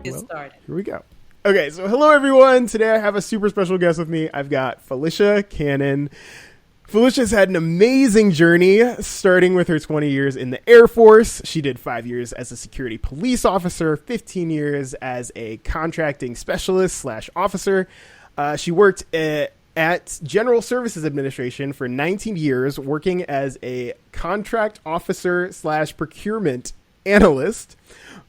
Get started. Here we go. Okay, so hello everyone. Today I have a super special guest with me. I've got Felicia Cannon. Felicia's had an amazing journey, starting with her 20 years in the Air Force. She did 5 years as a security police officer, 15 years as a contracting specialist / officer. She worked at General Services Administration for 19 years, working as a contract officer / procurement analyst.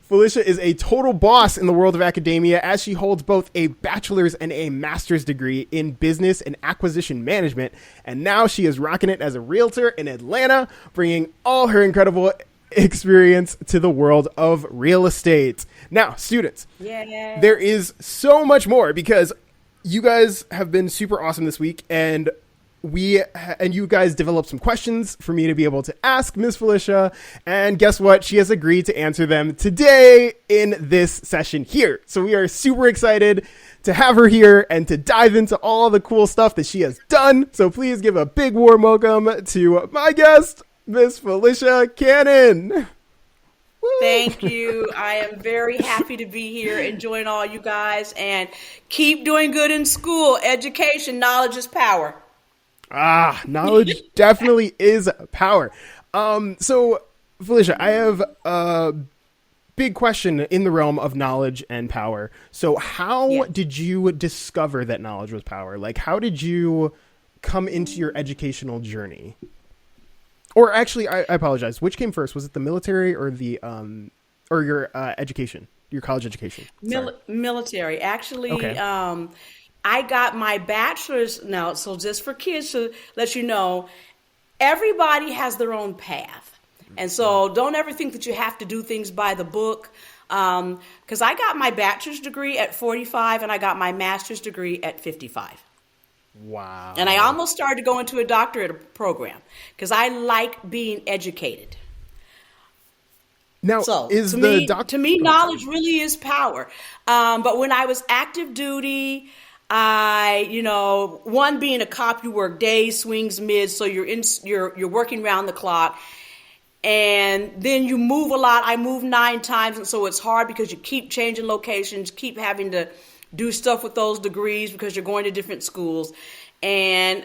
Felicia is a total boss in the world of academia, as she holds both a bachelor's and a master's degree in business and acquisition management. And now she is rocking it as a realtor in Atlanta, bringing all her incredible experience to the world of real estate. Now, students, there is so much more because you guys have been super awesome this week, and you guys developed some questions for me to be able to ask Miss Felicia, and guess what? She has agreed to answer them today in this session here. So we are super excited to have her here and to dive into all the cool stuff that she has done. So please give a big warm welcome to my guest, Miss Felicia Cannon. Woo. Thank you. I am very happy to be here and join all you guys, and keep doing good in school. Education, knowledge is power. Knowledge definitely is power. So Felicia, I have a big question in the realm of knowledge and power. So how did you discover that knowledge was power? Like, how did you come into your educational journey? Or actually, I apologize. Which came first? Was it the military or the, or your education, your college education? Military. Actually, okay. I got my bachelor's now. So just for kids to let you know, everybody has their own path. And so don't ever think that you have to do things by the book. Because I got my bachelor's degree at 45 and I got my master's degree at 55. Wow. And I almost started to go into a doctorate program because I like being educated. Now, so is to me, knowledge really is power. But when I was active duty, one, being a cop, you work days, swings, mids, so you're working around the clock. And then you move a lot. I moved 9 times, and so it's hard because you keep changing locations, keep having to do stuff with those degrees because you're going to different schools. And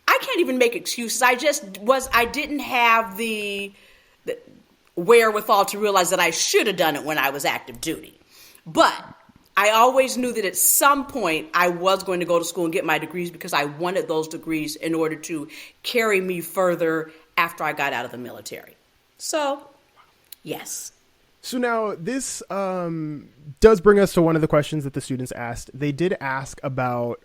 I can't even make excuses. I didn't have the wherewithal to realize that I should have done it when I was active duty. But I always knew that at some point I was going to go to school and get my degrees because I wanted those degrees in order to carry me further after I got out of the military. So, yes. So now this does bring us to one of the questions that the students asked. They did ask about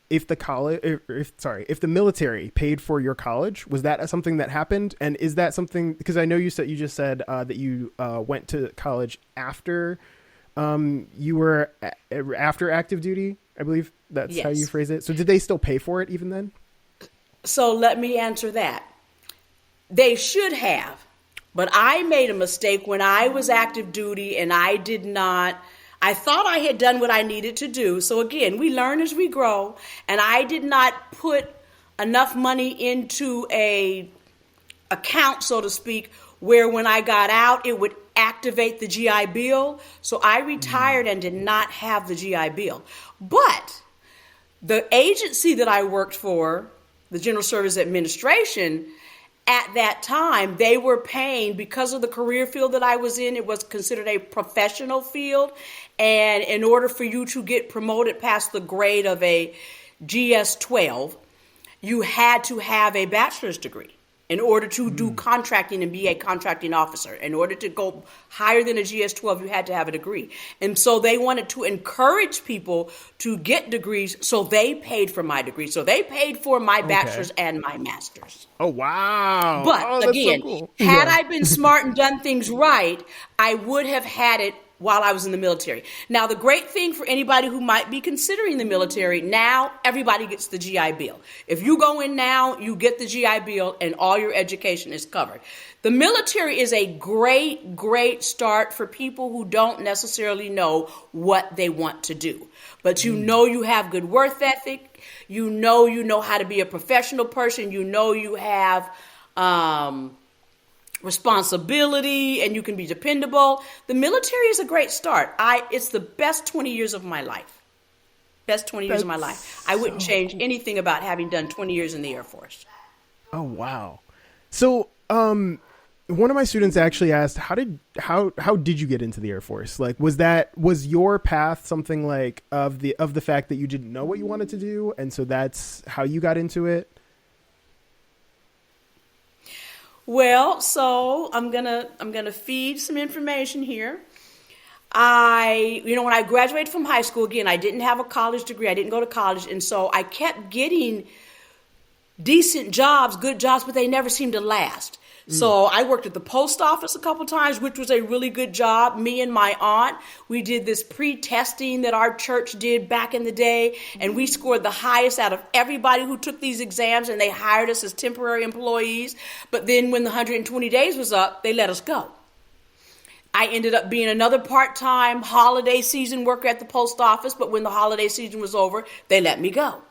if the military paid for your college. Was that something that happened? And is that something, because I know you just said that you went to college after you were after active duty, I believe that's how you phrase it. So did they still pay for it even then? So let me answer that. They should have, but I made a mistake when I was active duty and I thought I had done what I needed to do. So again, we learn as we grow, and I did not put enough money into a account, so to speak, where when I got out, it would activate the GI Bill. So I retired and did not have the GI Bill. But the agency that I worked for, the General Services Administration, at that time, they were paying, because of the career field that I was in, it was considered a professional field. And in order for you to get promoted past the grade of a GS-12, you had to have a bachelor's degree in order to do contracting and be a contracting officer. In order to go higher than a GS-12, you had to have a degree. And so they wanted to encourage people to get degrees, so they paid for my degree. So they paid for my bachelor's and my master's. Oh, wow. But again, so cool. Had I been smart and done things right, I would have had it while I was in the military. Now, the great thing for anybody who might be considering the military, now everybody gets the GI Bill. If you go in now, you get the GI Bill and all your education is covered. The military is a great, great start for people who don't necessarily know what they want to do. But you know you have good work ethic. You know how to be a professional person. You know you have responsibility, and you can be dependable. The military is a great start. It's the best 20 years of my life. Best 20 years of my life. I wouldn't change anything about having done 20 years in the Air Force. Oh, wow. So, one of my students actually asked, how did you get into the Air Force? Like, was your path something like of the fact that you didn't know what you wanted to do, and so that's how you got into it? Well, so I'm gonna feed some information here. When I graduated from high school, again, I didn't have a college degree. I didn't go to college, and so I kept getting decent jobs, good jobs, but they never seemed to last. So I worked at the post office a couple times, which was a really good job. Me and my aunt, we did this pre-testing that our church did back in the day, and we scored the highest out of everybody who took these exams, and they hired us as temporary employees. But then when the 120 days was up, they let us go. I ended up being another part-time holiday season worker at the post office, but when the holiday season was over, they let me go.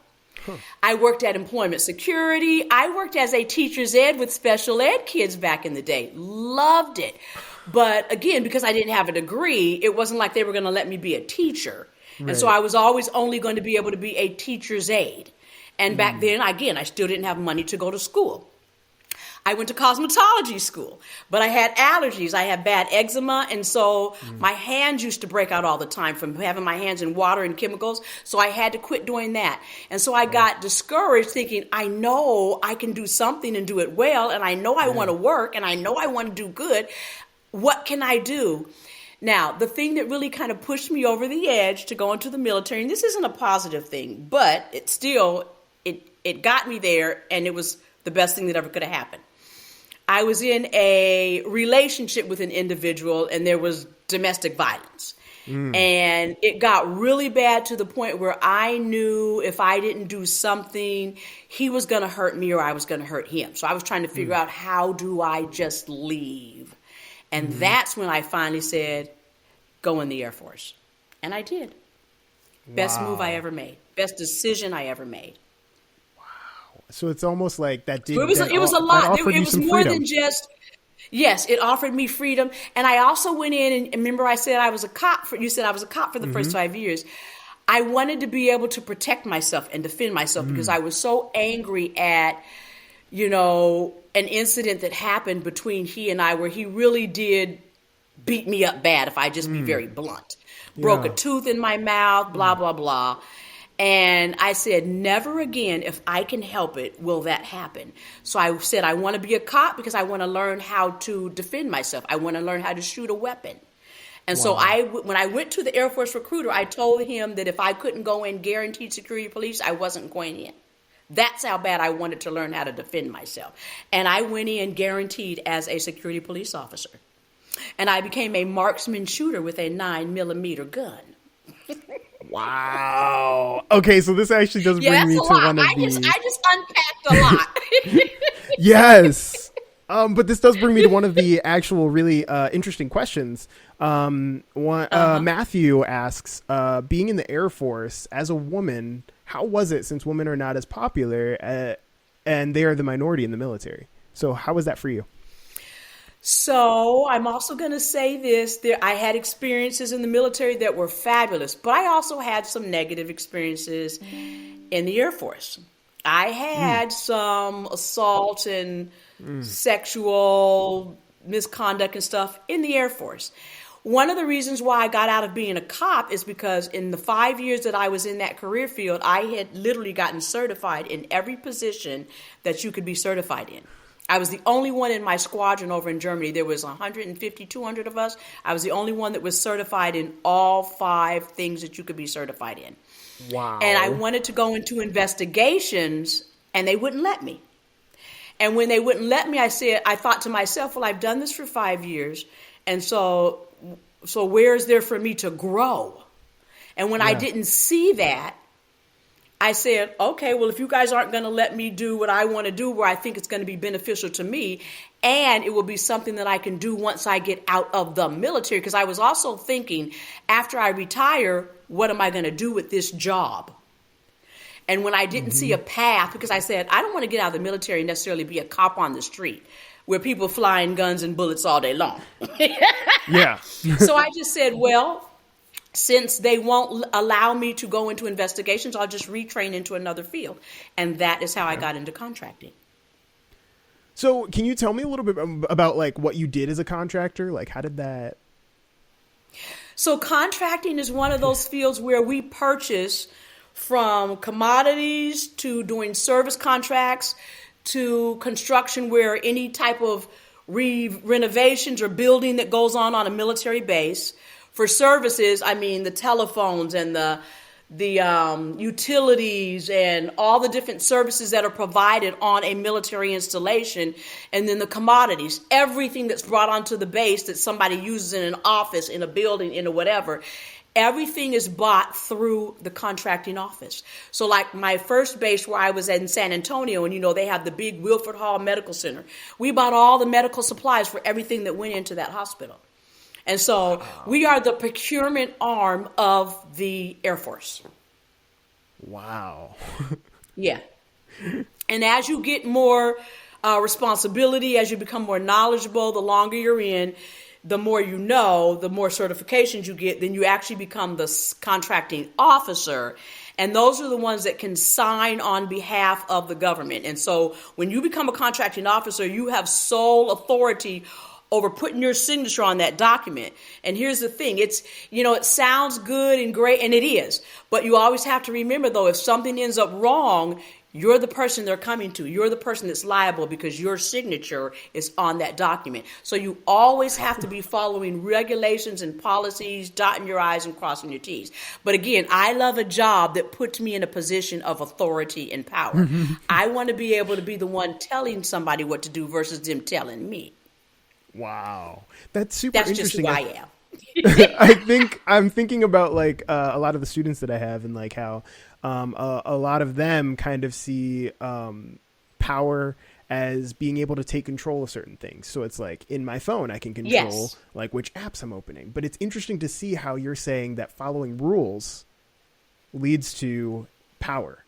I worked at Employment Security. I worked as a teacher's ed with special ed kids back in the day. Loved it. But again, because I didn't have a degree, it wasn't like they were going to let me be a teacher. Right. And so I was always only going to be able to be a teacher's aide. And back then, again, I still didn't have money to go to school. I went to cosmetology school, but I had allergies. I had bad eczema, and so my hands used to break out all the time from having my hands in water and chemicals, so I had to quit doing that. And so I got discouraged thinking, I know I can do something and do it well, and I know I want to work, and I know I want to do good. What can I do? Now, the thing that really kind of pushed me over the edge to go into the military, and this isn't a positive thing, but it still, it got me there, and it was the best thing that ever could have happened. I was in a relationship with an individual, and there was domestic violence. And it got really bad to the point where I knew if I didn't do something, he was going to hurt me or I was going to hurt him. So I was trying to figure out, how do I just leave? And that's when I finally said, go in the Air Force. And I did. Best move I ever made. Best decision I ever made. So it's almost like that did. It was a lot. It was more than just. Yes, it offered me freedom, and I also went in and remember I said I was a cop. You said I was a cop for the first 5 years. I wanted to be able to protect myself and defend myself because I was so angry at, an incident that happened between he and I where he really did beat me up bad. If I just be very blunt, broke a tooth in my mouth, blah blah blah. And I said, never again, if I can help it, will that happen. So I said, I want to be a cop because I want to learn how to defend myself. I want to learn how to shoot a weapon. And so when I went to the Air Force recruiter, I told him that if I couldn't go in guaranteed security police, I wasn't going in. That's how bad I wanted to learn how to defend myself. And I went in guaranteed as a security police officer. And I became a marksman shooter with a 9mm gun. Wow. Okay, so this actually does bring me to one of the... I just unpacked a lot. Yes. But this does bring me to one of the actual really interesting questions. Matthew asks, being in the Air Force as a woman, how was it since women are not as popular and they are the minority in the military? So how was that for you? So I'm also going to say this. I had experiences in the military that were fabulous, but I also had some negative experiences in the Air Force. I had some assault and sexual misconduct and stuff in the Air Force. One of the reasons why I got out of being a cop is because in the 5 years that I was in that career field, I had literally gotten certified in every position that you could be certified in. I was the only one in my squadron over in Germany. There was 150, 200 of us. I was the only one that was certified in all 5 things that you could be certified in. Wow. And I wanted to go into investigations, and they wouldn't let me. And when they wouldn't let me, I thought to myself, well, I've done this for 5 years, and so where is there for me to grow? And when I didn't see that, I said, okay, well, if you guys aren't going to let me do what I want to do where I think it's going to be beneficial to me, and it will be something that I can do once I get out of the military, because I was also thinking, after I retire, what am I going to do with this job? And when I didn't see a path, because I said, I don't want to get out of the military and necessarily be a cop on the street. where people flying guns and bullets all day long. Yeah. So I just said, well, since they won't allow me to go into investigations, I'll just retrain into another field. And that is how I got into contracting. So can you tell me a little bit about like what you did as a contractor? Like how did that? So contracting is one of those fields where we purchase from commodities to doing service contracts to construction, where any type of renovations or building that goes on a military base. For services, I mean the telephones and the utilities and all the different services that are provided on a military installation, and then the commodities, everything that's brought onto the base that somebody uses in an office, in a building, in a whatever. Everything is bought through the contracting office. So like my first base where I was in San Antonio, and they have the big Wilford Hall Medical Center. We bought all the medical supplies for everything that went into that hospital. And so we are the procurement arm of the Air Force. Wow. Yeah. And as you get more responsibility, as you become more knowledgeable, the longer you're in, the more you know, the more certifications you get, then you actually become the contracting officer. And those are the ones that can sign on behalf of the government. And so when you become a contracting officer, you have sole authority over putting your signature on that document. And here's the thing, it sounds good and great, and it is. But you always have to remember, though, if something ends up wrong, you're the person they're coming to. You're the person that's liable because your signature is on that document. So you always have to be following regulations and policies, dotting your I's and crossing your T's. But again, I love a job that puts me in a position of authority and power. I want to be able to be the one telling somebody what to do versus them telling me. Wow. That's super interesting. That's just who I am. I'm thinking about like a lot of the students that I have, and like how a lot of them kind of see power as being able to take control of certain things. So it's like in my phone, I can control like which apps I'm opening. But it's interesting to see how you're saying that following rules leads to power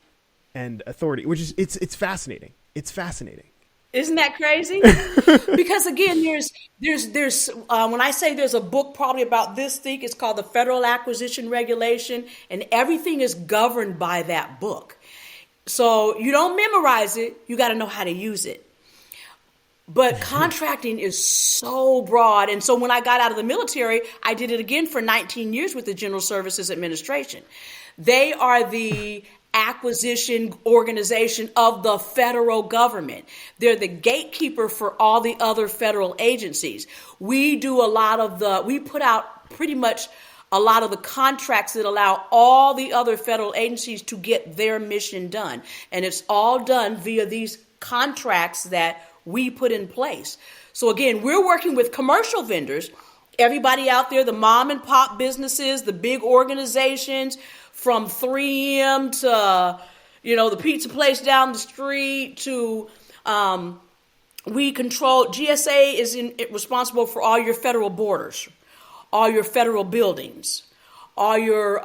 and authority, which is it's fascinating. It's fascinating. Isn't that crazy? Because again, there's when I say there's a book probably about this thick, it's called the Federal Acquisition Regulation, and everything is governed by that book. So you don't memorize it, you got to know how to use it. But contracting is so broad. And so when I got out of the military, I did it again for 19 years with the General Services Administration. They are the acquisition organization of the federal government. They're the gatekeeper for all the other federal agencies. We put out pretty much a lot of the contracts that allow all the other federal agencies to get their mission done. And it's all done via these contracts that we put in place. So again, we're working with commercial vendors, everybody out there, the mom and pop businesses, the big organizations, from 3M to, the pizza place down the street to, GSA is responsible for all your federal borders, all your federal buildings, all your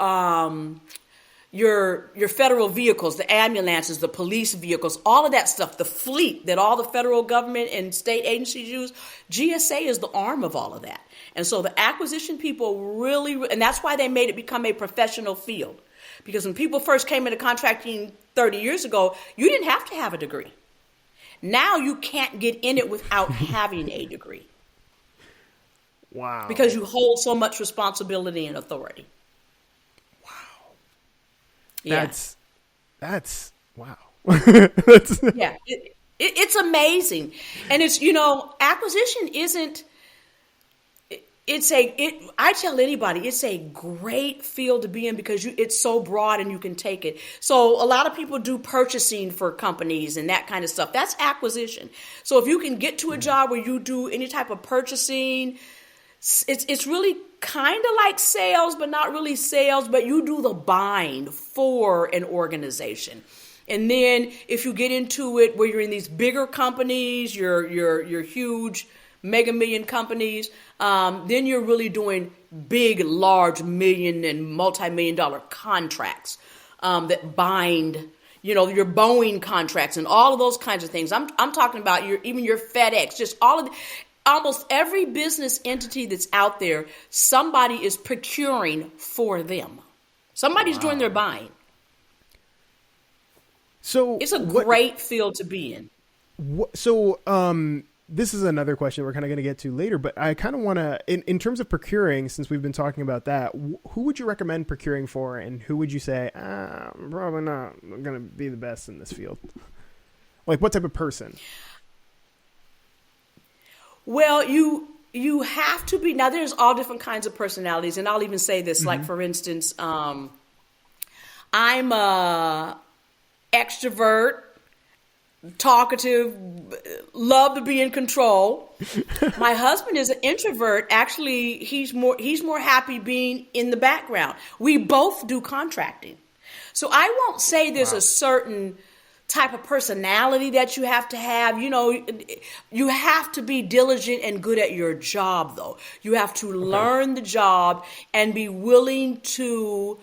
federal vehicles, the ambulances, the police vehicles, all of that stuff, the fleet that all the federal government and state agencies use. GSA is the arm of all of that. And so the acquisition people really, and that's why they made it become a professional field. Because when people first came into contracting 30 years ago, you didn't have to have a degree. Now you can't get in it without having a degree. Wow. Because you hold so much responsibility and authority. Wow. Yeah. That's wow. Yeah. It's amazing. And it's, acquisition isn't, I tell anybody, it's a great field to be in because it's so broad and you can take it. So a lot of people do purchasing for companies and that kind of stuff. That's acquisition. So if you can get to a job where you do any type of purchasing, it's really kind of like sales, but not really sales, but you do the buying for an organization. And then if you get into it where you're in these bigger companies, your huge mega million companies, then you're really doing big, large million and multi-million dollar contracts that bind, your Boeing contracts and all of those kinds of things. I'm talking about even your FedEx, just all of almost every business entity that's out there, somebody is procuring for them. Somebody's doing their buying. So it's a great field to be in. This is another question we're kind of going to get to later, but I kind of want to, in terms of procuring, since we've been talking about that, who would you recommend procuring for, and who would you say, I'm probably not going to be the best in this field? Like, what type of person? Well, you have to be, now there's all different kinds of personalities, and I'll even say this, like, for instance, I'm a extrovert, talkative, love to be in control. My husband is an introvert. Actually, he's more happy being in the background. We both do contracting. So I won't say there's a certain type of personality that you have to have. You have to be diligent and good at your job, though. You have to learn the job and be willing to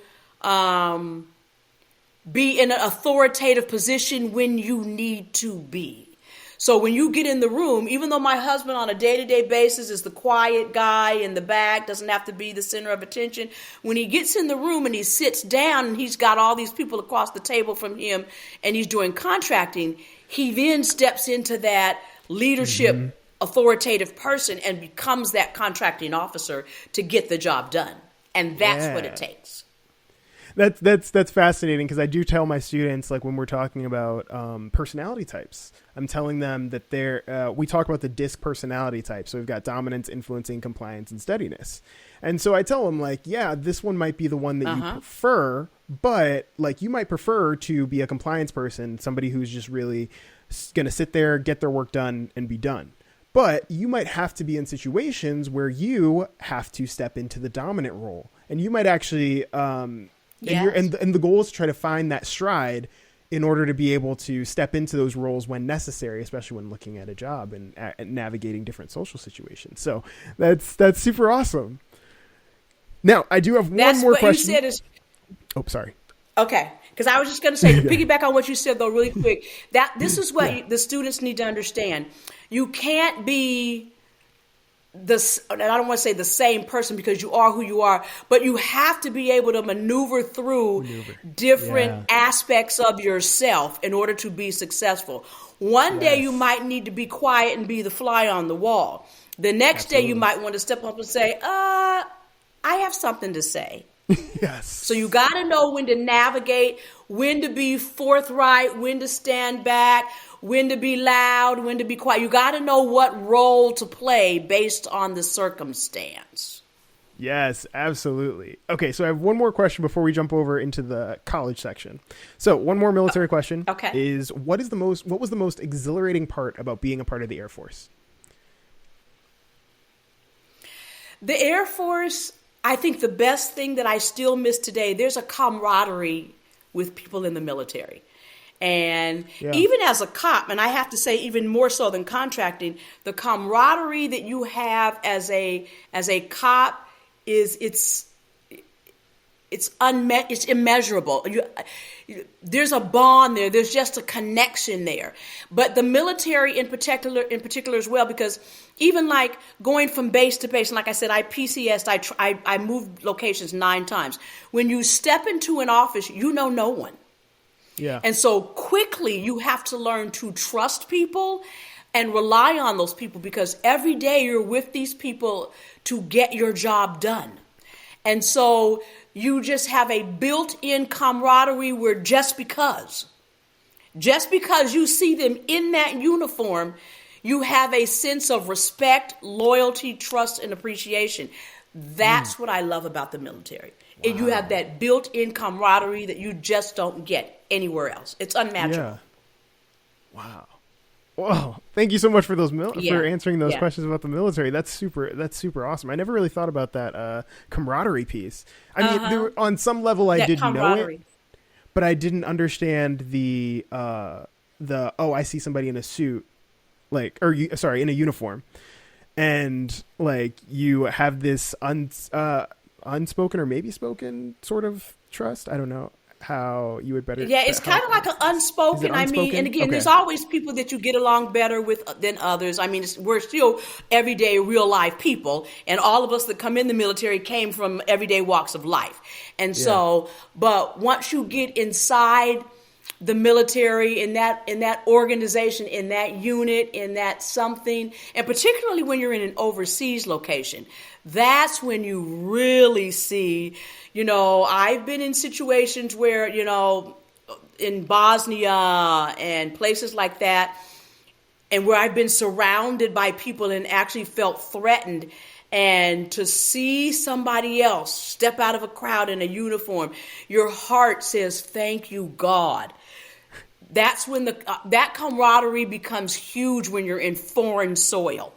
be in an authoritative position when you need to be. So when you get in the room, even though my husband on a day-to-day basis is the quiet guy in the back, doesn't have to be the center of attention, when he gets in the room and he sits down and he's got all these people across the table from him and he's doing contracting, he then steps into that leadership authoritative person and becomes that contracting officer to get the job done. And that's what it takes. That's fascinating, because I do tell my students, like, when we're talking about personality types, I'm telling them that we talk about the DISC personality type. So we've got dominance, influencing, compliance, and steadiness. And so I tell them, like, yeah, this one might be the one that you prefer, but like, you might prefer to be a compliance person, somebody who's just really going to sit there, get their work done, and be done. But you might have to be in situations where you have to step into the dominant role, and you might actually and the goal is to try to find that stride in order to be able to step into those roles when necessary, especially when looking at a job and navigating different social situations. So that's super awesome. Now, I do have one more question. You said sorry. Okay, because I was just going to say, to piggyback on what you said, though, really quick, that this is what the students need to understand. You can't be and I don't want to say the same person, because you are who you are, but you have to be able to maneuver through different aspects of yourself in order to be successful. One day you might need to be quiet and be the fly on the wall. The next day you might want to step up and say, I have something to say. Yes. So you got to know when to navigate, when to be forthright, when to stand back, when to be loud, when to be quiet. You got to know what role to play based on the circumstance. Yes, absolutely. Okay, so I have one more question before we jump over into the college section. So one more military question is, what was the most exhilarating part about being a part of the Air Force? The Air Force, I think the best thing that I still miss today, there's a camaraderie with people in the military. And even as a cop, and I have to say even more so than contracting, the camaraderie that you have as a cop it's immeasurable. There's a bond there. There's just a connection there. But the military in particular as well, because even like going from base to base, and like I said, I PCS'd, I moved locations 9 times. When you step into an office, you know no one. Yeah. And so quickly you have to learn to trust people and rely on those people, because every day you're with these people to get your job done. And so you just have a built-in camaraderie where just because you see them in that uniform, you have a sense of respect, loyalty, trust, and appreciation. That's what I love about the military. Wow. And you have that built-in camaraderie that you just don't get anywhere else. It's unmatchable. Yeah. Wow. Well, thank you so much for for answering those questions about the military. That's super awesome. I never really thought about that camaraderie piece. I mean, on some level, I did know it, but I didn't understand the I see somebody in a suit, in a uniform, and like you have this unspoken or maybe spoken sort of trust. I don't know. how you would better? Yeah, it's kind of like an unspoken. I mean, and again, there's always people that you get along better with than others. I mean, we're still everyday, real life people, and all of us that come in the military came from everyday walks of life. And so, but once you get inside the military, in that organization, in that unit, in that something, and particularly when you're in an overseas location, that's when you really see, I've been in situations where, in Bosnia and places like that, and where I've been surrounded by people and actually felt threatened. And to see somebody else step out of a crowd in a uniform, your heart says, thank you, God. That's when that camaraderie becomes huge when you're in foreign soil.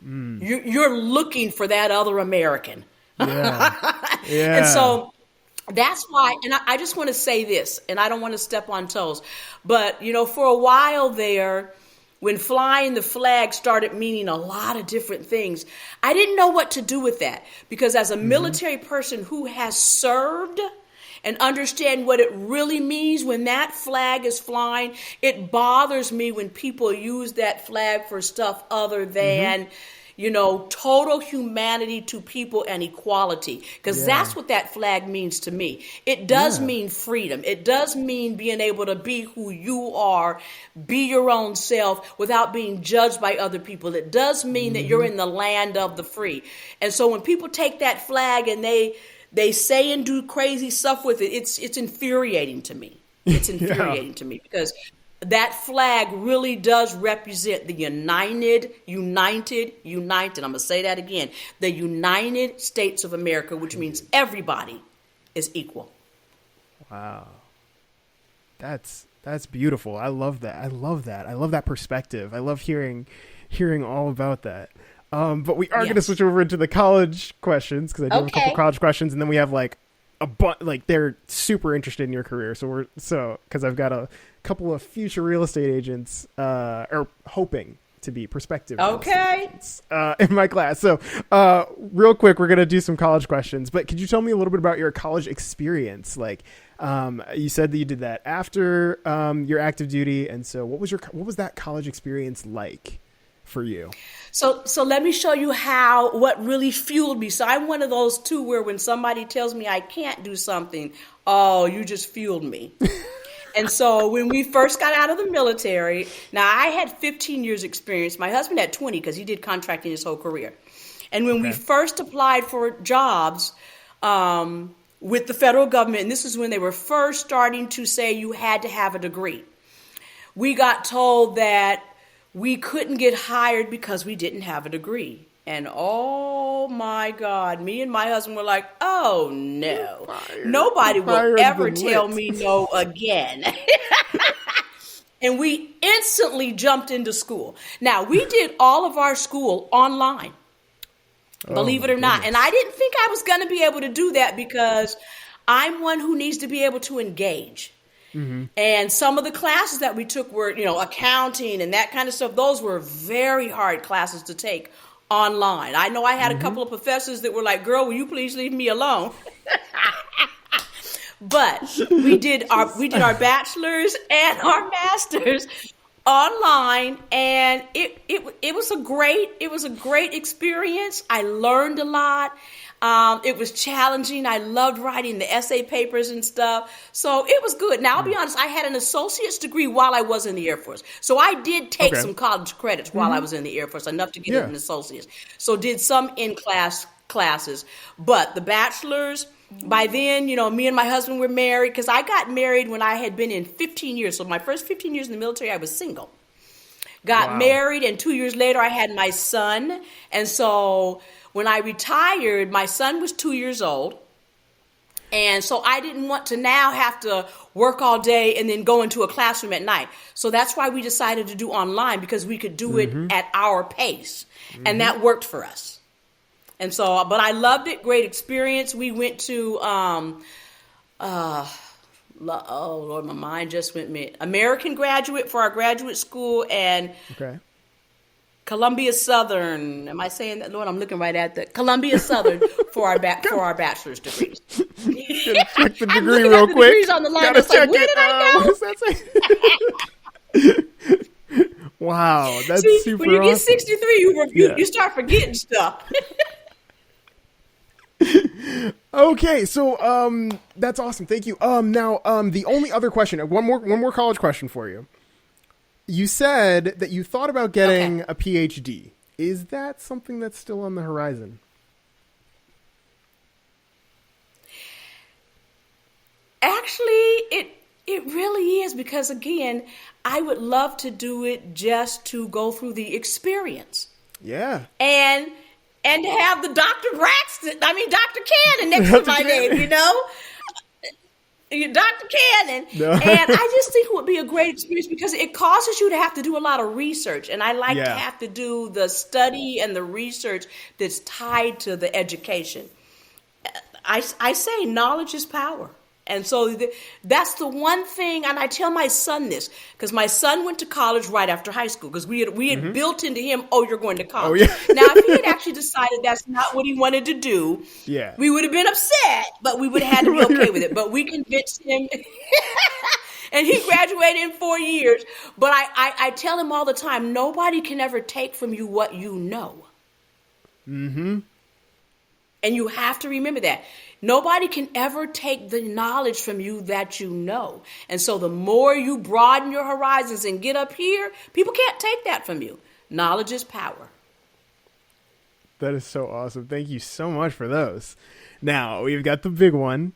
You're looking for that other American. Yeah. And so that's why, and I just want to say this, and I don't want to step on toes, but, for a while there, when flying the flag started meaning a lot of different things, I didn't know what to do with that, because as a military person who has served and understand what it really means when that flag is flying, it bothers me when people use that flag for stuff other than, total humanity to people and equality. Because that's what that flag means to me. It does mean freedom. It does mean being able to be who you are, be your own self without being judged by other people. It does mean that you're in the land of the free. And so when people take that flag and they say and do crazy stuff with it, it's infuriating to me. It's infuriating to me, because that flag really does represent the united, I'm going to say that again, the United States of America, which means everybody is equal. Wow. That's beautiful. I love that. I love that perspective. I love hearing all about that. But we are going to switch over into the college questions, because I do have a couple college questions, and then we have they're super interested in your career. Because I've got a couple of future real estate agents, or hoping to be prospective real estate agents, in my class. So real quick, we're going to do some college questions, but could you tell me a little bit about your college experience? You said that you did that after your active duty. And so what was that college experience like for you? So let me show you what really fueled me. So I'm one of those too, where when somebody tells me I can't do something, oh, you just fueled me. And so when we first got out of the military, now I had 15 years experience. My husband had 20 because he did contracting his whole career. And when we first applied for jobs with the federal government, and this is when they were first starting to say you had to have a degree, we got told that we couldn't get hired because we didn't have a degree. And oh my God, me and my husband were like, oh no, nobody will ever tell me no again. And we instantly jumped into school. Now, we did all of our school online, believe it or not. And I didn't think I was going to be able to do that, because I'm one who needs to be able to engage. And some of the classes that we took were, accounting and that kind of stuff. Those were very hard classes to take online. I know I had a couple of professors that were like, girl, will you please leave me alone? But we did our bachelor's and our master's online, and it was a great experience. I learned a lot. It was challenging. I loved writing the essay papers and stuff. So it was good. Now, I'll be honest, I had an associate's degree while I was in the Air Force. So I did take some college credits while I was in the Air Force, enough to get an associate's. So did some in-class classes. But the bachelor's, by then, me and my husband were married, because I got married when I had been in 15 years. So my first 15 years in the military, I was single. Got married, and 2 years later, I had my son. And so when I retired, my son was 2 years old. And so I didn't want to now have to work all day and then go into a classroom at night. So that's why we decided to do online, because we could do it at our pace. And that worked for us. And so, but I loved it. Great experience. We went to, oh Lord, my mind just went mid. American Graduate for our graduate school, and Columbia Southern. Am I saying that, Lord? I'm looking right at the Columbia Southern for our bachelor's degrees. Gonna check the I'm degree looking real at the quick. degrees on the line. Gotta It's like, check where it. did I What go? does that say? Wow, that's See, when super you get awesome. 63, Yeah. you start forgetting stuff. Okay, so that's awesome. Thank you. Now the only other question, one more college question for you. You said that you thought about getting Okay. a PhD. Is that something that's still on the horizon? Actually, it really is, because again, I would love to do it just to go through the experience. Yeah. And to have the Dr. Cannon next to Dr. my Cannon. name, Dr. Cannon. No. And I just think it would be a great experience because it causes you to have to do a lot of research. And I like to Yeah. have to do the study and the research that's tied to the education. I say knowledge is power. And so that's the one thing, and I tell my son this, because my son went to college right after high school, because we had built into him, oh, you're going to college. Oh, yeah. Now, if he had actually decided that's not what he wanted to do, Yeah. we would have been upset, but we would have had to be okay with it. But we convinced him, and he graduated in 4 years. But I tell him all the time, nobody can ever take from you what you know. Mm-hmm. And you have to remember that. Nobody can ever take the knowledge from you that you know. And so the more you broaden your horizons and get up here, people can't take that from you. Knowledge is power. That is so awesome. Thank you so much for those. Now, we've got the big one.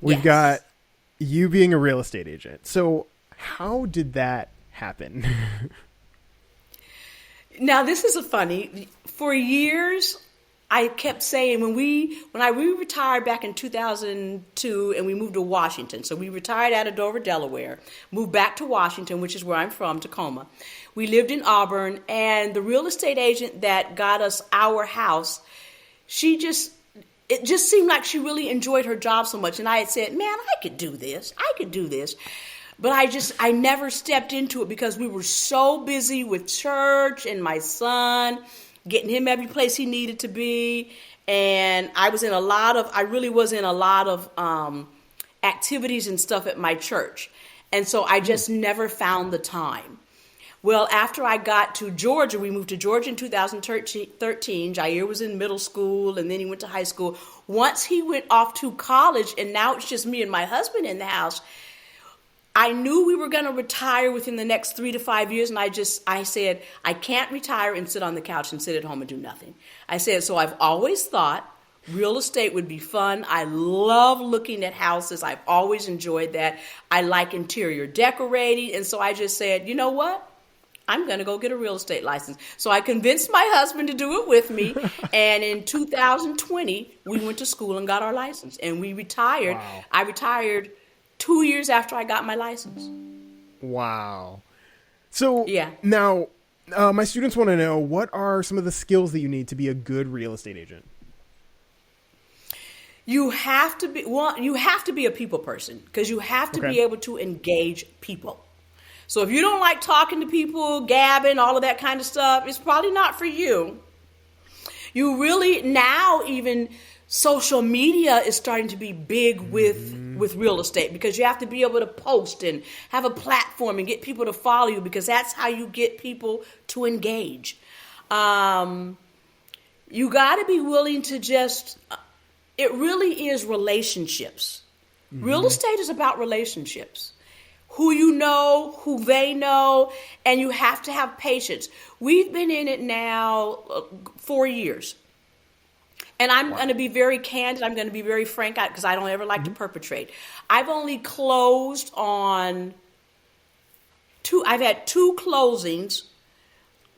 We've Yes. got you being a real estate agent. So how did that happen? Now, this is a funny. For years, I kept saying when we retired back in 2002 and we moved to Washington. So we retired out of Dover, Delaware, moved back to Washington, which is where I'm from, Tacoma. We lived in Auburn, and the real estate agent that got us our house, it just seemed like she really enjoyed her job so much. And I had said, man, I could do this. But I never stepped into it because we were so busy with church and my son, getting him every place he needed to be. And I really was in a lot of activities and stuff at my church. And so I just never found the time. Well, after I got to Georgia, we moved to Georgia in 2013. Jair was in middle school, and then he went to high school. Once he went off to college, and now it's just me and my husband in the house, I knew we were going to retire within the next 3 to 5 years, and I said, I can't retire and sit on the couch and sit at home and do nothing. I said, so I've always thought real estate would be fun. I love looking at houses. I've always enjoyed that. I like interior decorating, and so I just said, you know what? I'm going to go get a real estate license. So I convinced my husband to do it with me, and in 2020, we went to school and got our license, and we retired. Wow. I retired 2 years after I got my license. Wow. So Yeah. now my students want to know, what are some of the skills that you need to be a good real estate agent? You have to be a people person, because you have to Okay. be able to engage people. So if you don't like talking to people, gabbing, all of that kind of stuff, it's probably not for you. You really, now even social media is starting to be big with real estate, because you have to be able to post and have a platform and get people to follow you, because that's how you get people to engage. You got to be willing to it really is relationships. Real estate is about relationships. Who you know, who they know, and you have to have patience. We've been in it now 4 years. And I'm going to be very candid. I'm going to be very frank, because I don't ever like to perpetrate. I've only closed on I've had 2 closings.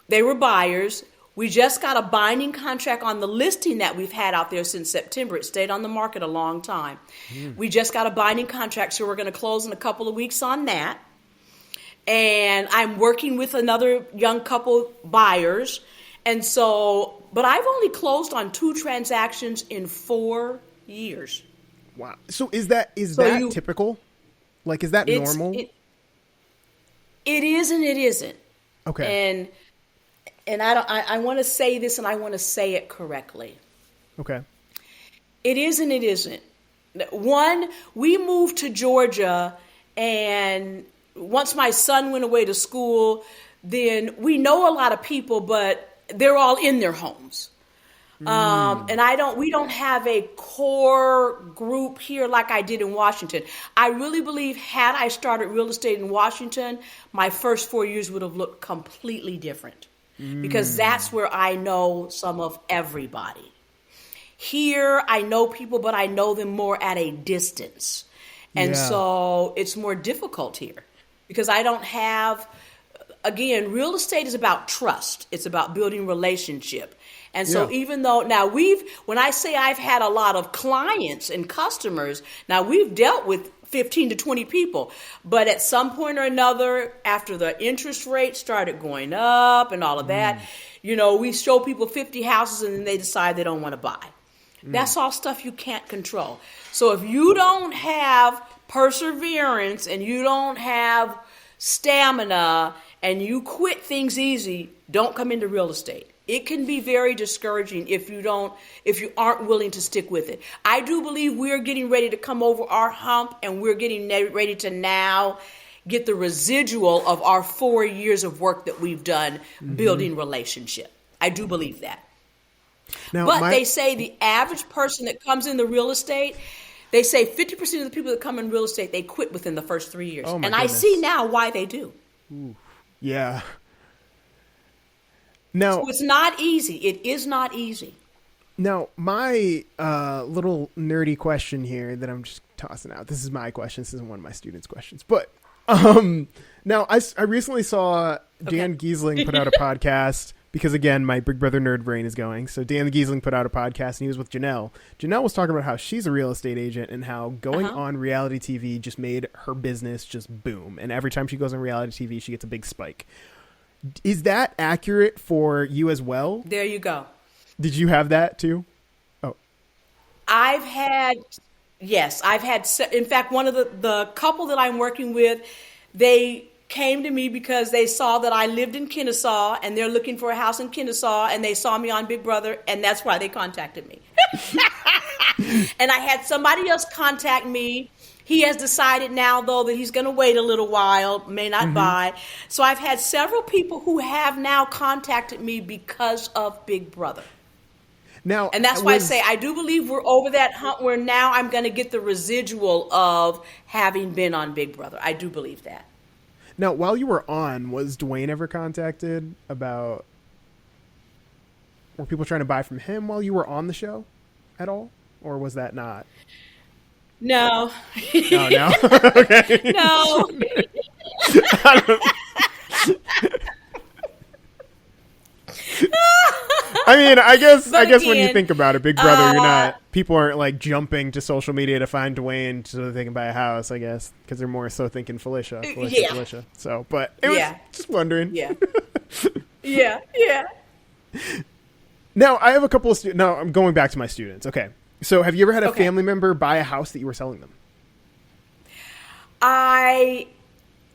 They were buyers. We just got a binding contract on the listing that we've had out there since September. It stayed on the market a long time. We just got a binding contract, so we're going to close in a couple of weeks on that. And I'm working with another young couple buyers. And so, but I've only closed on 2 transactions in 4 years. Wow. So is that typical? Like, is that normal? It is and it isn't. Okay. And I want to say this, and I want to say it correctly. Okay. It is and it isn't. One, we moved to Georgia, and once my son went away to school, then we know a lot of people, but they're all in their homes. And we don't have a core group here like I did in Washington. I really believe had I started real estate in Washington, my first 4 years would have looked completely different because that's where I know some of everybody. Here, I know people, but I know them more at a distance. And so it's more difficult here because I don't have, again, real estate is about trust. It's about building relationship. And so even though now when I say I've had a lot of clients and customers, now we've dealt with 15 to 20 people, but at some point or another, after the interest rate started going up and all of that, we show people 50 houses and then they decide they don't want to buy. That's all stuff you can't control. So if you don't have perseverance and you don't have stamina and you quit things easy, don't come into real estate. It can be very discouraging if you aren't willing to stick with it. I do believe we're getting ready to come over our hump and we're getting ready to now get the residual of our 4 years of work that we've done building relationship. I do believe that. Now, but they say the average person that comes into real estate, they say 50% of the people that come in real estate, they quit within the first 3 years. And I see now why they do. Ooh, yeah. Now, so it's not easy. It is not easy. Now, my little nerdy question here that I'm just tossing out. This is my question. This isn't one of my students' questions. But now I recently saw Dan Giesling put out a podcast because, again, my Big Brother nerd brain is going. So Dan Giesling put out a podcast and he was with Janelle. Janelle was talking about how she's a real estate agent and how going on reality TV just made her business just boom. And every time she goes on reality TV, she gets a big spike. Is that accurate for you as well? There you go. Did you have that too? Oh, yes, in fact, one of the couple that I'm working with, they came to me because they saw that I lived in Kennesaw and they're looking for a house in Kennesaw and they saw me on Big Brother and that's why they contacted me. And I had somebody else contact me. He has decided now, though, that he's going to wait a little while, may not buy. So I've had several people who have now contacted me because of Big Brother. Now, and that's why I say I do believe we're over that hump where now I'm going to get the residual of having been on Big Brother. I do believe that. Now, while you were on, was Dwayne ever contacted about, were people trying to buy from him while you were on the show at all? Or was that not? No. No. Okay. No. I mean, I guess again, when you think about it, Big Brother, people aren't like jumping to social media to find Dwayne so that they can buy a house, I guess, because they're more so thinking Felicia. So, but it was just wondering. Yeah. Now, I have a couple of students. Now, I'm going back to my students. Okay. So have you ever had a family member buy a house that you were selling them? I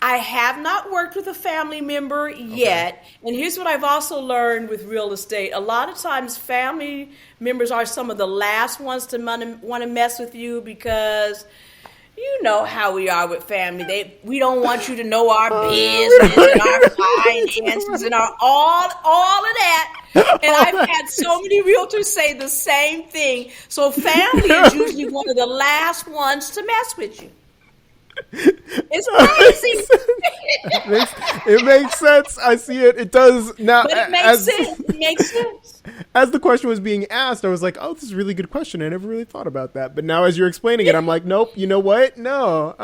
have not worked with a family member yet. And here's what I've also learned with real estate. A lot of times family members are some of the last ones to want to mess with you because you know how we are with family. We don't want you to know our business and our finances and our all of that. And I've had so many realtors say the same thing. So family is usually one of the last ones to mess with you. It's crazy. It makes sense. I see it. It does now. But it makes sense. It makes sense. As the question was being asked, I was like, "Oh, this is a really good question. I never really thought about that." But now, as you're explaining it, I'm like, "Nope. You know what? No."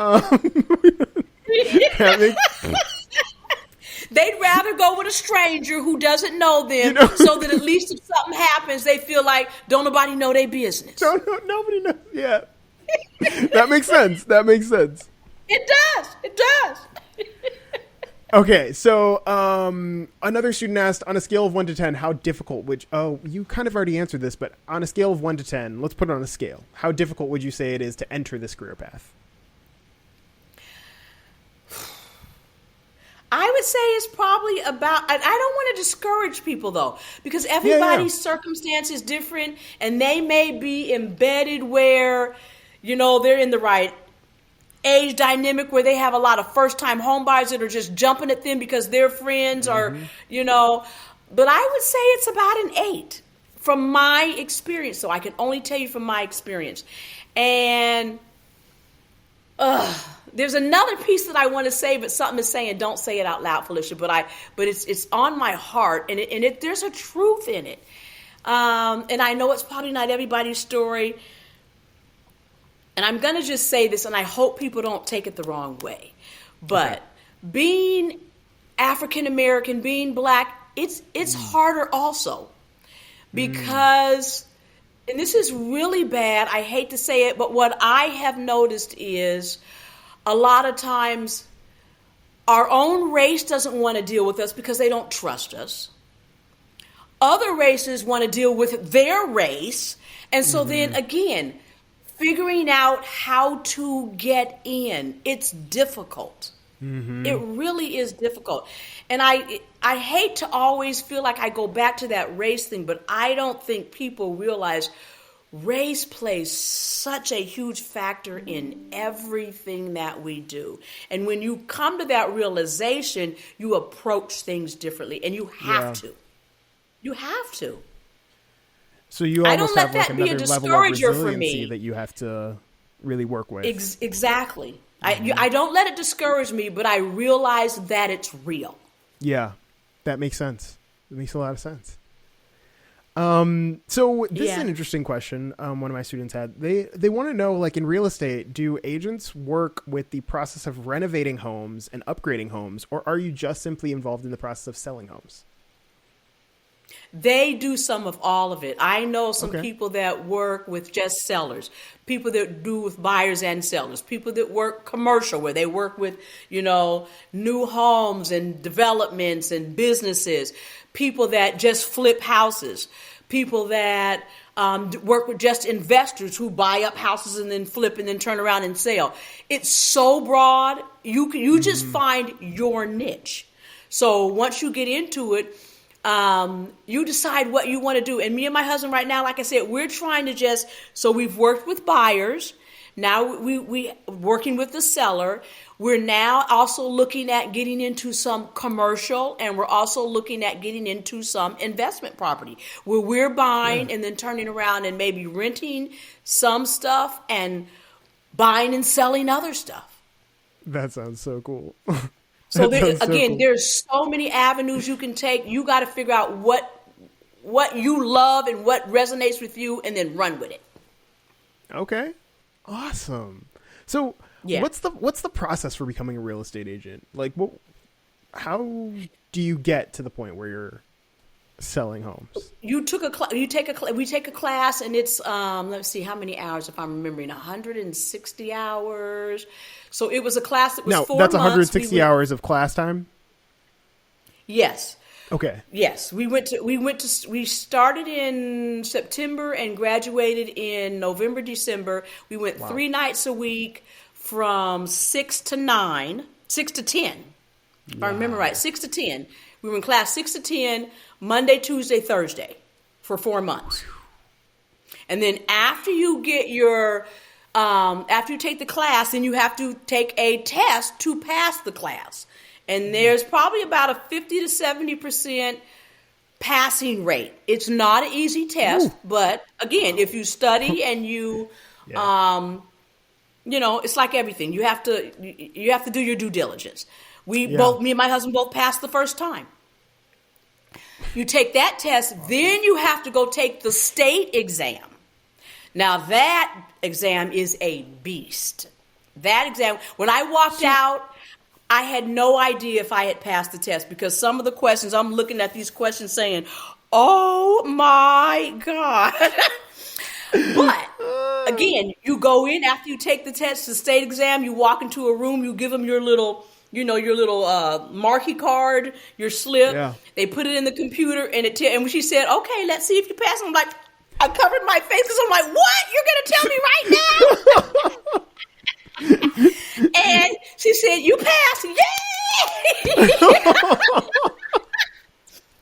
They'd rather go with a stranger who doesn't know them, so that at least if something happens, they feel like don't nobody know their business. Nobody knows. Yeah, that makes sense. It does. Okay, so another student asked, on a scale of 1 to 10, how difficult you kind of already answered this, but on a scale of 1 to 10, let's put it on a scale. How difficult would you say it is to enter this career path? I would say it's probably about, I don't want to discourage people though, because everybody's circumstance is different and they may be embedded where, they're in the right age dynamic where they have a lot of first-time home buyers that are just jumping at them because their friends are, but I would say it's about an 8 from my experience. So I can only tell you from my experience. And there's another piece that I want to say, but something is saying, don't say it out loud, Felicia, but it's on my heart, and there's a truth in it. And I know it's probably not everybody's story. And I'm going to just say this, and I hope people don't take it the wrong way. But being African American, being Black, it's harder also. Because, and this is really bad, I hate to say it, but what I have noticed is a lot of times our own race doesn't want to deal with us because they don't trust us. Other races want to deal with their race. And so then again, figuring out how to get in, it's difficult. It really is difficult. And I hate to always feel like I go back to that race thing, but I don't think people realize race plays such a huge factor in everything that we do. And when you come to that realization, you approach things differently, and you have to. You have to. So you almost have like another level of resiliency that you have to really work with. Exactly. I don't let it discourage me, but I realize that it's real. Yeah, that makes sense. It makes a lot of sense. So this is an interesting question. One of my students had, they want to know, like in real estate, do agents work with the process of renovating homes and upgrading homes, or are you just simply involved in the process of selling homes? They do some of all of it. I know some people that work with just sellers, people that do with buyers and sellers, people that work commercial where they work with, new homes and developments and businesses, people that just flip houses, people that work with just investors who buy up houses and then flip and then turn around and sell. It's so broad. You just find your niche. So once you get into it, you decide what you want to do. And me and my husband right now, like I said, we're trying to so we've worked with buyers. Now we working with the seller. We're now also looking at getting into some commercial, and we're also looking at getting into some investment property where we're buying and then turning around and maybe renting some stuff and buying and selling other stuff. That sounds so cool. So there's so many avenues you can take. You got to figure out what you love and what resonates with you, and then run with it. Okay, awesome. So what's the process for becoming a real estate agent? Like, how do you get to the point where you're selling homes? We take a class, and it's let's see how many hours, if I'm remembering, 160 hours. So it was a class that was 4 months. That's 160 hours of class time? Yes. Okay. Yes, we started in September and graduated in November, December. We went 3 nights a week from 6 to 10, if I remember right, 6 to 10. We were in class 6 to 10, Monday, Tuesday, Thursday for 4 months. And then after you get after you take the class, then you have to take a test to pass the class. And there's probably about a 50 to 70% passing rate. It's not an easy test, but again, if you study and you, it's like everything. You have to do your due diligence. Me and my husband both passed the first time. You take that test, then you have to go take the state exam. Now that exam is a beast. That exam, when I walked out, I had no idea if I had passed the test, because some of the questions, I'm looking at these questions saying, oh my God. But again, you go in after you take the test, the state exam, you walk into a room, you give them your little marquee card, your slip. Yeah. They put it in the computer, and and when she said, okay, let's see if you pass, I'm like, I covered my face because I'm like, what? You're going to tell me right now? And she said, you passed. Yay!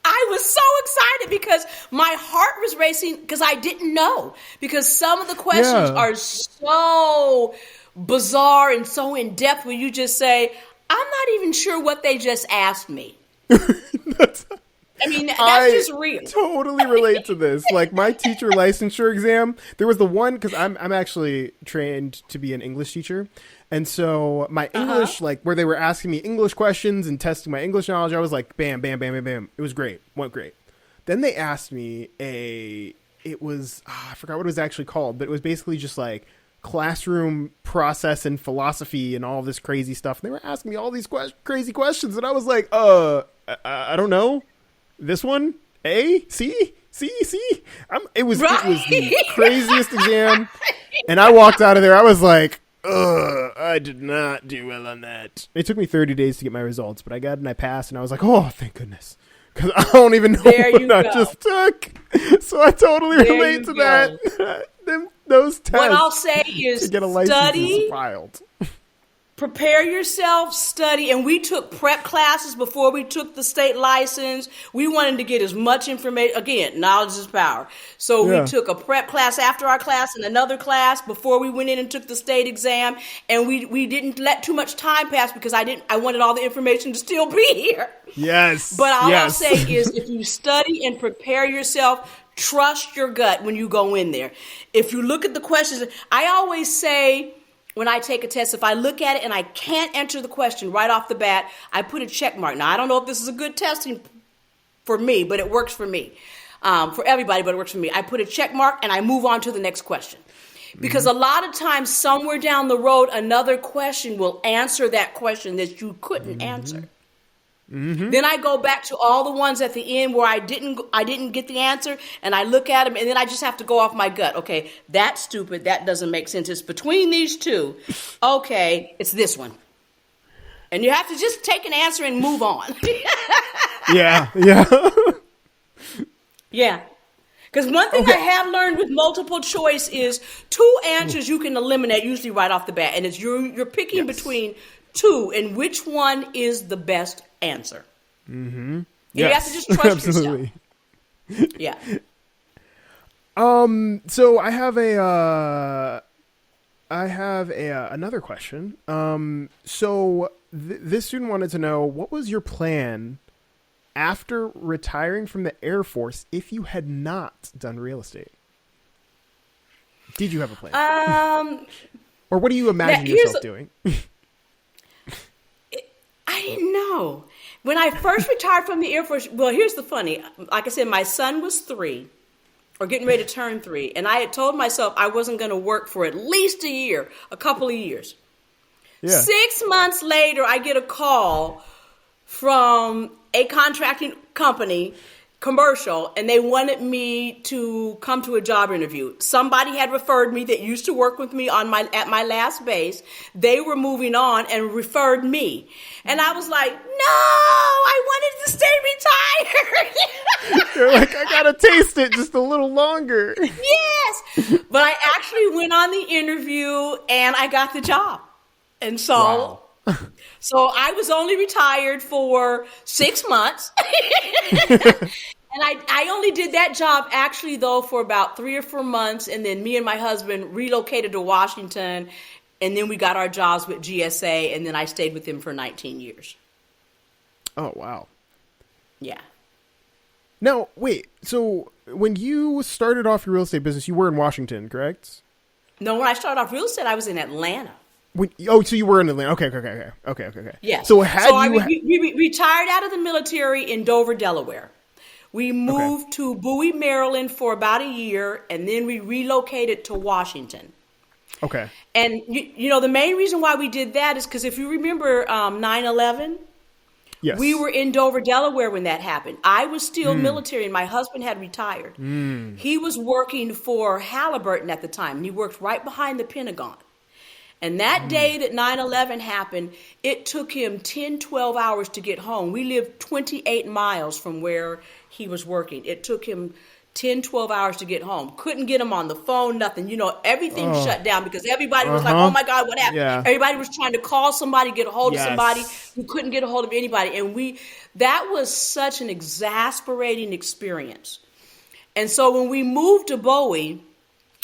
I was so excited because my heart was racing because I didn't know. Because some of the questions are so bizarre and so in depth where you just say, I'm not even sure what they just asked me. That's just real. Totally relate to this. Like my teacher licensure exam, there was the one, because I'm actually trained to be an English teacher. And so my English, like where they were asking me English questions and testing my English knowledge, I was like, bam, bam, bam, bam, bam. It was great. Went great. Then they asked me I forgot what it was actually called, but it was basically just like classroom process and philosophy and all this crazy stuff. And they were asking me all these crazy questions. And I was like, I don't know. This one? A? C? C? C? It was the craziest exam. And I walked out of there. I was like, I did not do well on that. It took me 30 days to get my results, but I got it and I passed. And I was like, oh, thank goodness. Because I don't even know what I just took. So I totally relate to that. Those tests. What I'll say is to get a license study. Is wild. Prepare yourself, study, and we took prep classes before we took the state license. We wanted to get as much information. Again, knowledge is power. So we took a prep class after our class and another class before we went in and took the state exam. And we didn't let too much time pass because I wanted all the information to still be here. Yes. But all I'll say is if you study and prepare yourself, trust your gut when you go in there. If you look at the questions, I always say, when I take a test, if I look at it and I can't answer the question right off the bat, I put a check mark. Now, I don't know if this is a good testing for me, but it works for me. For everybody, but it works for me. I put a check mark and I move on to the next question. Because a lot of times, somewhere down the road, another question will answer that question that you couldn't answer. Mm-hmm. Then I go back to all the ones at the end where I didn't get the answer, and I look at them, and then I just have to go off my gut. Okay, that's stupid. That doesn't make sense. It's between these two. Okay, it's this one. And you have to just take an answer and move on. Yeah. Yeah. Because one thing I have learned with multiple choice is 2 answers you can eliminate usually right off the bat, and it's you're picking between 2, and which one is the best answer. Mm-hmm. You have to just trust yourself. Yeah. So I have another question. So this student wanted to know, what was your plan after retiring from the Air Force if you had not done real estate? Did you have a plan? Or what do you imagine yourself doing? I didn't know. When I first retired from the Air Force, well, here's the funny. Like I said, my son was 3 or getting ready to turn 3. And I had told myself I wasn't going to work for at least a couple of years. Yeah. 6 months later, I get a call from a contracting company, commercial, and they wanted me to come to a job interview. Somebody had referred me that used to work with me at my last base. They were moving on and referred me. And I was like, no, I wanted to stay retired. You're like, I gotta taste it just a little longer. Yes. But I actually went on the interview and I got the job. And so, so I was only retired for 6 months. And I only did that job actually, though, for about 3 or 4 months. And then me and my husband relocated to Washington. And then we got our jobs with GSA. And then I stayed with them for 19 years. Oh, wow. Yeah. Now, wait. So when you started off your real estate business, you were in Washington, correct? No, when I started off real estate, I was in Atlanta. So you were in Atlanta. Okay. Yeah. So we retired out of the military in Dover, Delaware. We moved to Bowie, Maryland for about a year, and then we relocated to Washington. Okay. And, you know, the main reason why we did that is because if you remember 9/11, yes, we were in Dover, Delaware when that happened. I was still military, and my husband had retired. He was working for Halliburton at the time, and he worked right behind the Pentagon. And that day that 9/11 happened, it took him 10, 12 hours to get home. We lived 28 miles from where he was working. It took him 10, 12 hours to get home. Couldn't get him on the phone, nothing. Everything shut down because everybody was like, oh my God, what happened? Yeah. Everybody was trying to call somebody, get a hold of somebody. Yes. We couldn't get a hold of anybody. And that was such an exasperating experience. And so when we moved to Bowie,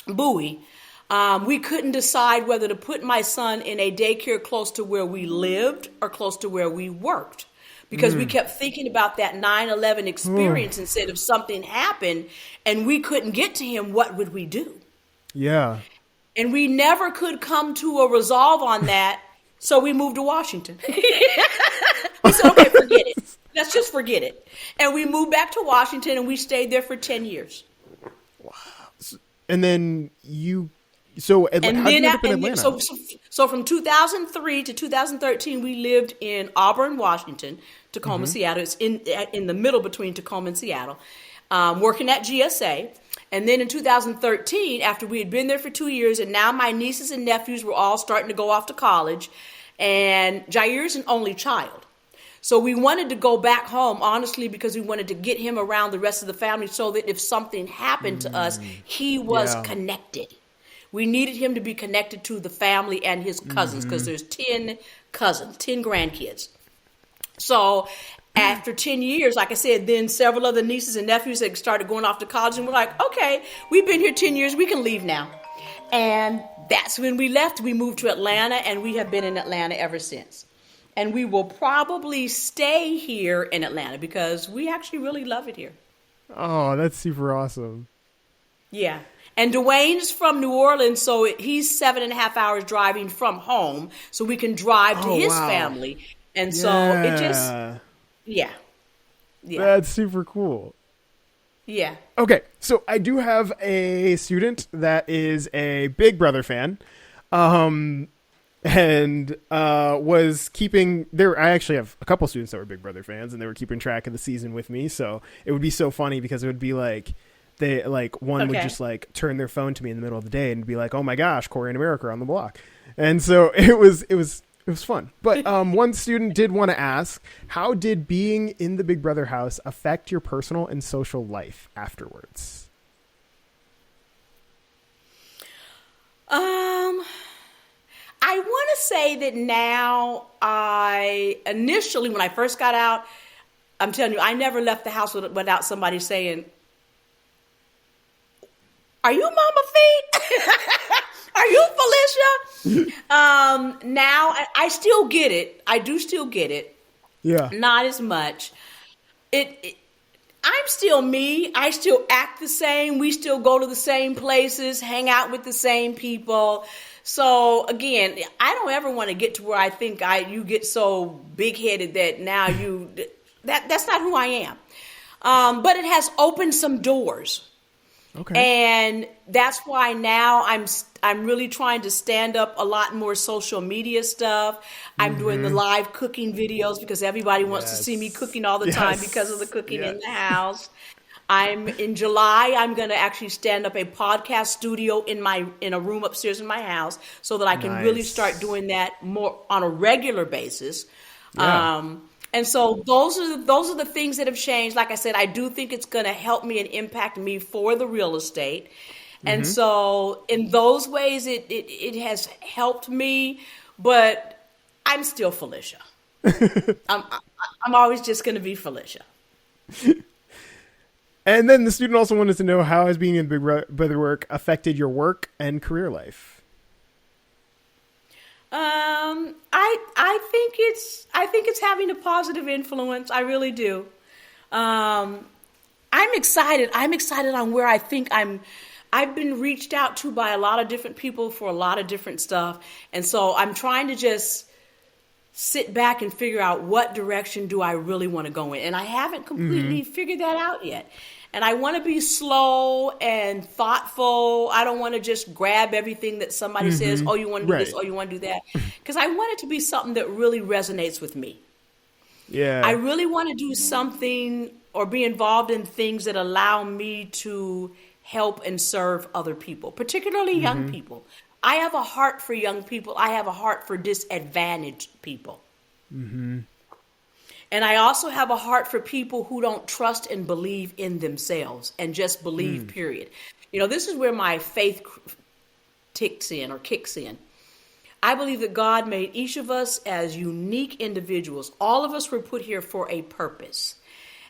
we couldn't decide whether to put my son in a daycare close to where we lived or close to where we worked. Because we kept thinking about that 9/11 experience and said if something happened and we couldn't get to him, what would we do? Yeah. And we never could come to a resolve on that, so we moved to Washington. We said, okay, forget it. Let's just forget it. And we moved back to Washington, and we stayed there for 10 years. Wow. And then how did you end up in Atlanta? So from 2003 to 2013, we lived in Auburn, Washington, Tacoma, Seattle. It's in the middle between Tacoma and Seattle, working at GSA. And then in 2013, after we had been there for 2 years, and now my nieces and nephews were all starting to go off to college, and Jair's an only child. So we wanted to go back home, honestly, because we wanted to get him around the rest of the family so that if something happened to us, he was connected. We needed him to be connected to the family and his cousins because there's 10 cousins, 10 grandkids. So after 10 years, like I said, then several other nieces and nephews had started going off to college, and we're like, okay, we've been here 10 years, we can leave now. And that's when we left. We moved to Atlanta, and we have been in Atlanta ever since. And we will probably stay here in Atlanta because we actually really love it here. Oh, that's super awesome. Yeah. And Dwayne's from New Orleans, so he's 7.5 hours driving from home, so we can drive to his family. And so it just, yeah. That's super cool. Yeah. Okay, so I do have a student that is a Big Brother fan, and was keeping there. I actually have a couple students that were Big Brother fans, and they were keeping track of the season with me. So it would be so funny because it would be like one would just like turn their phone to me in the middle of the day and be like, "Oh my gosh, Corey and America are on the block," and so it was fun. But one student did want to ask, how did being in the Big Brother house affect your personal and social life afterwards? I want to say that now initially when I first got out, I'm telling you, I never left the house without somebody saying, "Are you Mama Fee? Are you Felicia?" Now I still get it. I do still get it. Yeah. Not as much. I'm still me. I still act the same. We still go to the same places, hang out with the same people. So again, I don't ever want to get to where I think you get so big-headed that now that's not who I am. But it has opened some doors. Okay. And that's why now I'm really trying to stand up a lot more social media stuff. I'm doing the live cooking videos because everybody wants to see me cooking all the time because of the cooking in the house. In July, I'm going to actually stand up a podcast studio in a room upstairs in my house so that I can really start doing that more on a regular basis. Yeah. And so those are the things that have changed. Like I said, I do think it's going to help me and impact me for the real estate. And so in those ways, it has helped me, but I'm still Felicia. I'm always just going to be Felicia. And then the student also wanted to know, how has being in Big Brother work affected your work and career life? I think it's having a positive influence. I really do. I'm excited. I'm excited on where I think I've been reached out to by a lot of different people for a lot of different stuff. And so I'm trying to just sit back and figure out what direction do I really want to go in. And I haven't completely figured that out yet. And I want to be slow and thoughtful. I don't want to just grab everything that somebody says, oh, you want to do this, oh, you want to do that. Because I want it to be something that really resonates with me. Yeah. I really want to do something or be involved in things that allow me to help and serve other people, particularly young people. I have a heart for young people. I have a heart for disadvantaged people. Mm-hmm. And I also have a heart for people who don't trust and believe in themselves and just believe, period. This is where my faith kicks in. I believe that God made each of us as unique individuals. All of us were put here for a purpose.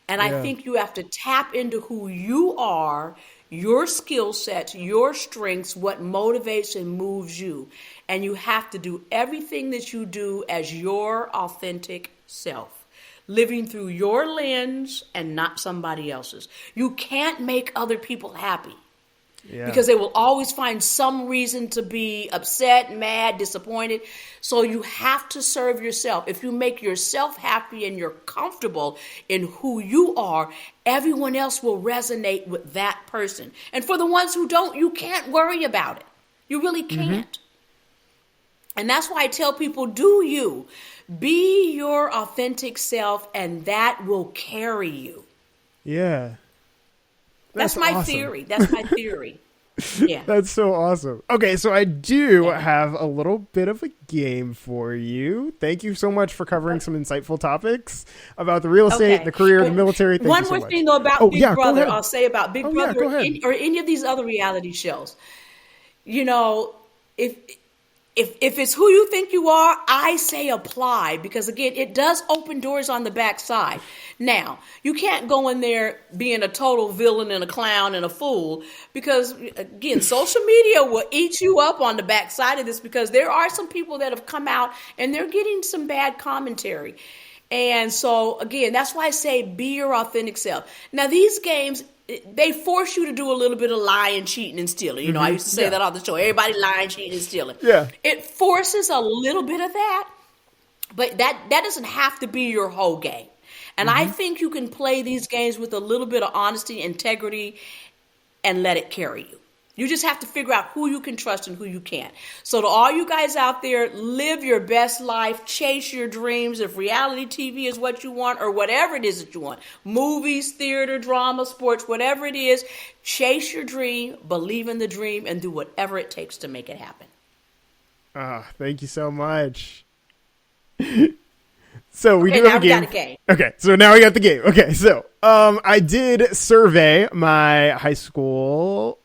And I think you have to tap into who you are, your skill sets, your strengths, what motivates and moves you. And you have to do everything that you do as your authentic self, living through your lens and not somebody else's. You can't make other people happy. Yeah. Because they will always find some reason to be upset, mad, disappointed. So you have to serve yourself. If you make yourself happy and you're comfortable in who you are, everyone else will resonate with that person. And for the ones who don't, you can't worry about it. You really can't. Mm-hmm. And that's why I tell people, do you. Be your authentic self, and that will carry you. Yeah. That's my awesome. Theory. That's my theory. Yeah. That's so awesome. Okay, so I do have a little bit of a game for you. Thank you so much for covering some insightful topics about the real estate, the career, the military. Thank One you so more much. thing, though, about Big Brother, I'll say about Big Brother or any of these other reality shows. If it's who you think you are, I say apply, because again, it does open doors on the backside. Now, you can't go in there being a total villain and a clown and a fool, because again, social media will eat you up on the backside of this, because there are some people that have come out and they're getting some bad commentary. And so again, that's why I say be your authentic self. Now, these games, they force you to do a little bit of lying, cheating, and stealing. I used to say that on the show. Everybody lying, cheating, and stealing. Yeah. It forces a little bit of that, but that doesn't have to be your whole game. And I think you can play these games with a little bit of honesty, integrity, and let it carry you. You just have to figure out who you can trust and who you can't. So to all you guys out there, live your best life, chase your dreams. If reality TV is what you want, or whatever it is that you want, movies, theater, drama, sports, whatever it is, chase your dream, believe in the dream, and do whatever it takes to make it happen. Thank you so much. So we do have a game. Got a game. Okay, so now we got the game. Okay, so I did survey my high schoolers,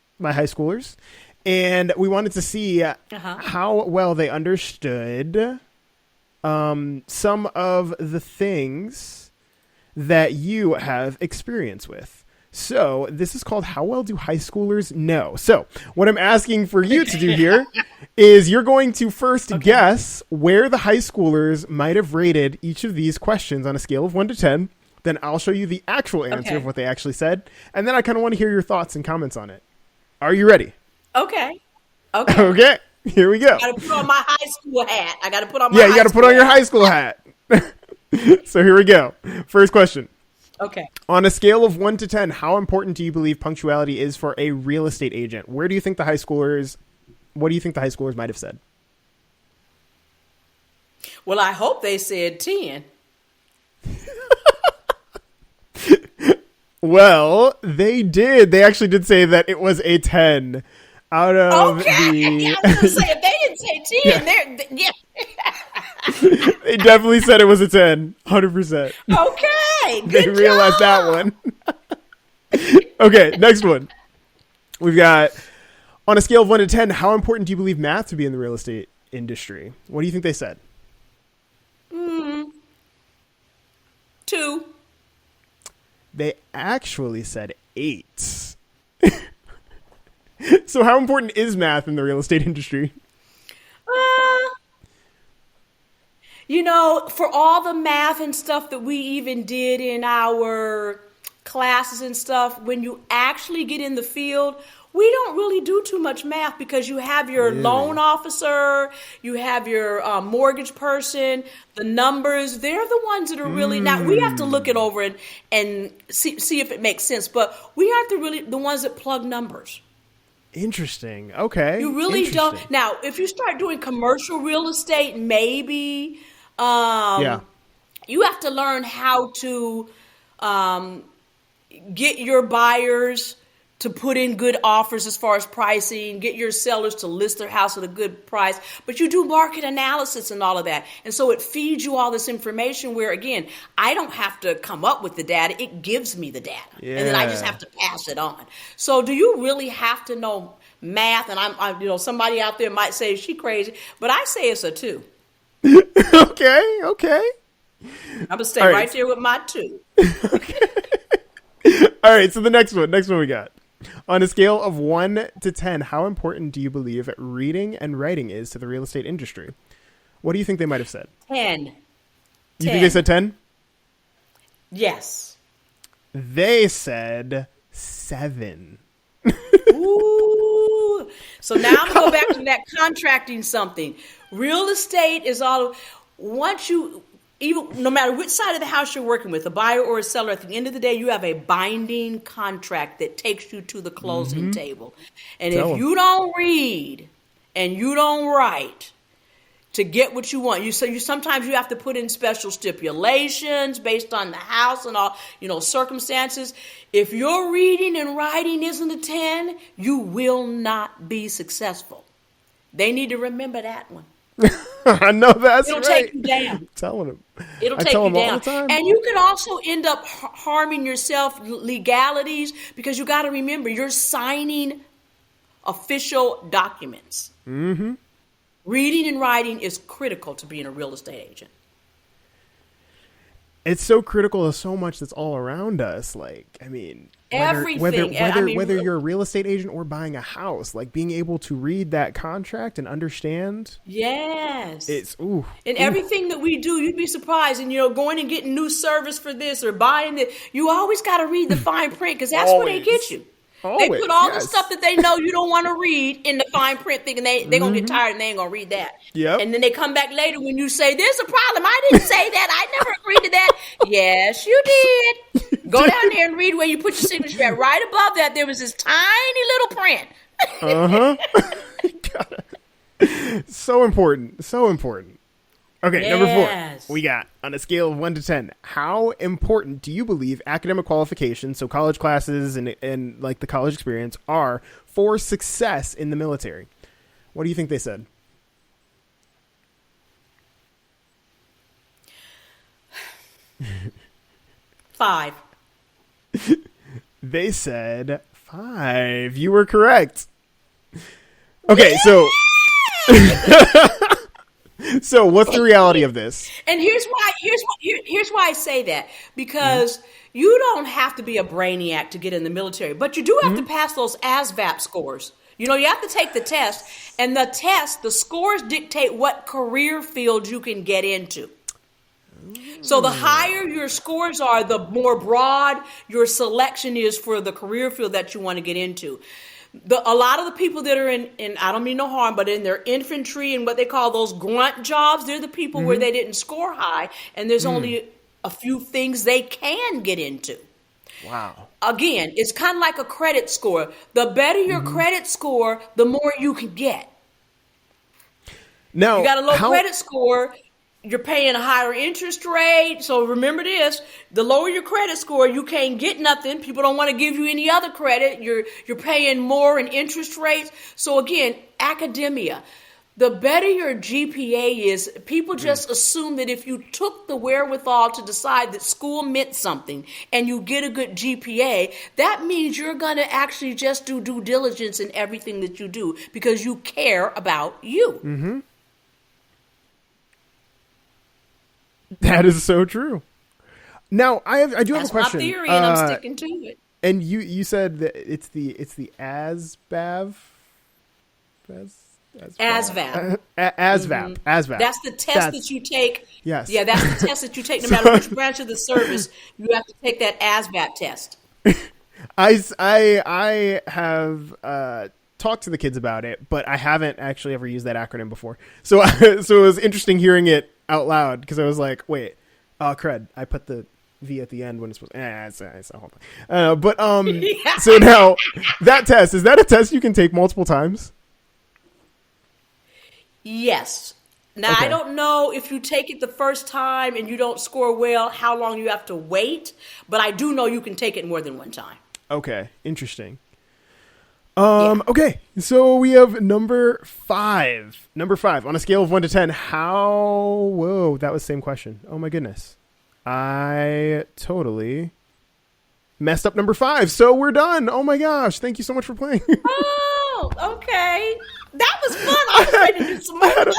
and we wanted to see how well they understood some of the things that you have experience with. So this is called How Well Do High Schoolers Know? So what I'm asking for you to do here is you're going to first guess where the high schoolers might have rated each of these questions on a scale of 1 to 10. Then I'll show you the actual answer of what they actually said. And then I kind of want to hear your thoughts and comments on it. Are you ready? Okay. Okay. Here we go. I got to put on my high school hat. You got to put on your high school hat. So here we go. First question. Okay. On a scale of 1 to 10, how important do you believe punctuality is for a real estate agent? What do you think the high schoolers might have said? Well, I hope they said 10. Well, they did. They actually did say that it was a 10 out of the... I was going to say, if they didn't say 10, yeah. They definitely said it was a 10, 100%. Okay, good They realized job. that one. Okay, next one. We've got, on a scale of 1 to 10, how important do you believe math to be in the real estate industry? What do you think they said? 2. They actually said 8. So how important is math in the real estate industry? For all the math and stuff that we even did in our classes and stuff, when you actually get in the field, we don't really do too much math, because you have your loan officer, you have your mortgage person, the numbers. They're the ones that are really now. We have to look it over and see if it makes sense, but we aren't the ones that plug numbers. Interesting. Okay. You really don't. Now, if you start doing commercial real estate, maybe you have to learn how to get your buyers to put in good offers as far as pricing, get your sellers to list their house at a good price, but you do market analysis and all of that. And so it feeds you all this information where, again, I don't have to come up with the data. It gives me the data. Yeah. And then I just have to pass it on. So do you really have to know math? And I'm somebody out there might say she crazy, but I say it's a 2. Okay. I'm going to stay right there with my 2. Okay. All right. So the next one we got. On a scale of 1 to 10, how important do you believe reading and writing is to the real estate industry? What do you think they might have said? 10. You think they said 10? Yes. They said 7. Ooh. So now I'm going to go back to that contracting something. Real estate is all, no matter which side of the house you're working with, a buyer or a seller, at the end of the day, you have a binding contract that takes you to the closing table. And if you don't read and you don't write to get what you want, sometimes you have to put in special stipulations based on the house and all, circumstances. If your reading and writing isn't a 10, you will not be successful. They need to remember that one. I know that's It'll right. take you down. I'm telling them. It'll take you down. And you can also end up harming yourself, legalities, because you got to remember you're signing official documents. Mm-hmm. Reading and writing is critical to being a real estate agent. It's so critical to so much that's all around us. Everything. Whether you're a real estate agent or buying a house, being able to read that contract and understand. Yes. Everything that we do, you'd be surprised. And, going and getting new service for this or buying it, you always got to read the fine print because that's where they get you. Always, they put all the stuff that they know you don't want to read in the fine print, thinking they're going to get tired and they ain't going to read that. Yep. And then they come back later when you say, there's a problem. I didn't say that. I never agreed to that. Yes, you did. Go down there and read where you put your signature at. Right above that, there was this tiny little print. So important. So important. Okay, yes. Number 4. We got, on a scale of 1 to 10, how important do you believe academic qualifications, so college classes and the college experience, are for success in the military? What do you think they said? Five. They said 5. You were correct. Okay, so... So what's the reality of this? And here's why I say that. Because you don't have to be a brainiac to get in the military, but you do have to pass those ASVAB scores. You have to take the test, and the scores dictate what career field you can get into. So the higher your scores are, the more broad your selection is for the career field that you want to get into. A lot of the people that are in, I don't mean no harm, but in their infantry and what they call those grunt jobs, they're the people where they didn't score high, and there's only a few things they can get into. Wow. Again, it's kind of like a credit score. The better your credit score, the more you can get. Now, you got a low credit score, you're paying a higher interest rate. So remember this, the lower your credit score, you can't get nothing. People don't want to give you any other credit. You're paying more in interest rates. So again, academia, the better your GPA is, people just assume that if you took the wherewithal to decide that school meant something and you get a good GPA, that means you're going to actually just do due diligence in everything that you do because you care about you. Mm-hmm. That is so true. Now, I do have a question. That's my theory, and I'm sticking to it. And you said that it's the ASVAB. ASVAB. ASVAB. That's the test that you take. Yes. Yeah, that's the test that you take. No matter which branch of the service, you have to take that ASVAB test. I have talked to the kids about it, but I haven't actually ever used that acronym before. So it was interesting hearing it out loud because I was like, wait, cred. I put the V at the end when it's supposed to. It's a whole thing. So now that test, is that a test you can take multiple times? Yes. Now, Okay. I don't know if you take it the first time and you don't score well, how long you have to wait, but I do know you can take it more than one time. Okay, interesting. Yeah. Okay, so we have number five. Number five on a scale of 1 to 10. How? Whoa, that was the same question. Oh my goodness, I totally messed up number five. So we're done. Oh my gosh, thank you so much for playing. Oh, okay. That was fun. I was ready to do some more of those.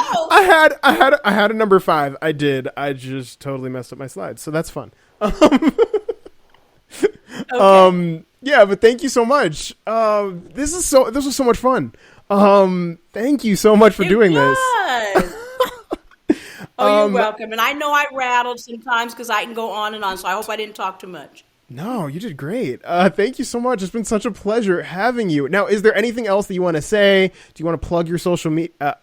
I had a number five. I did. I just totally messed up my slides. So that's fun. Okay. Yeah, but thank you so much. This was so much fun. Thank you so much for doing this. Was. Oh, you're welcome. And I know I rattled sometimes because I can go on and on. So I hope I didn't talk too much. No, you did great. Thank you so much. It's been such a pleasure having you. Now, is there anything else that you want to say? Do you want to plug your social media?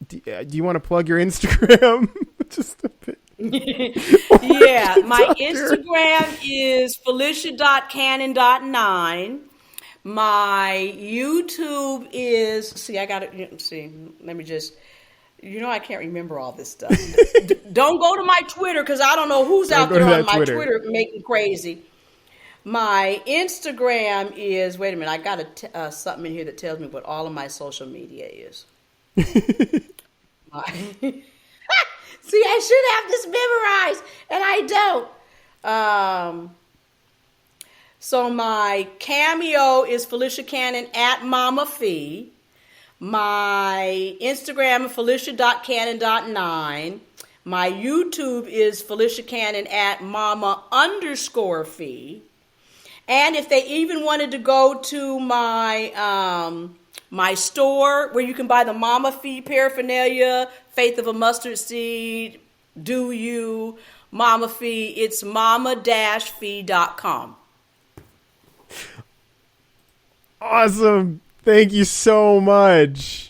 Do you want to plug your Instagram? Just a bit. Yeah, my Instagram is felicia.cannon.9. My YouTube is, let me just, I can't remember all this stuff. Don't go to my Twitter because I don't know who's out there on my Twitter making crazy. My Instagram is, wait a minute, I got something in here that tells me what all of my social media is. See, I should have this memorized, and I don't. So my Cameo is Felicia Cannon at Mama Fee. My Instagram is felicia.cannon.9. My YouTube is Felicia Cannon at Mama_Fee. And if they even wanted to go to my my store where you can buy the Mama Fee paraphernalia, Faith of a Mustard Seed, Do You, Mama Fee, it's mama-fee.com. Awesome. Thank you so much.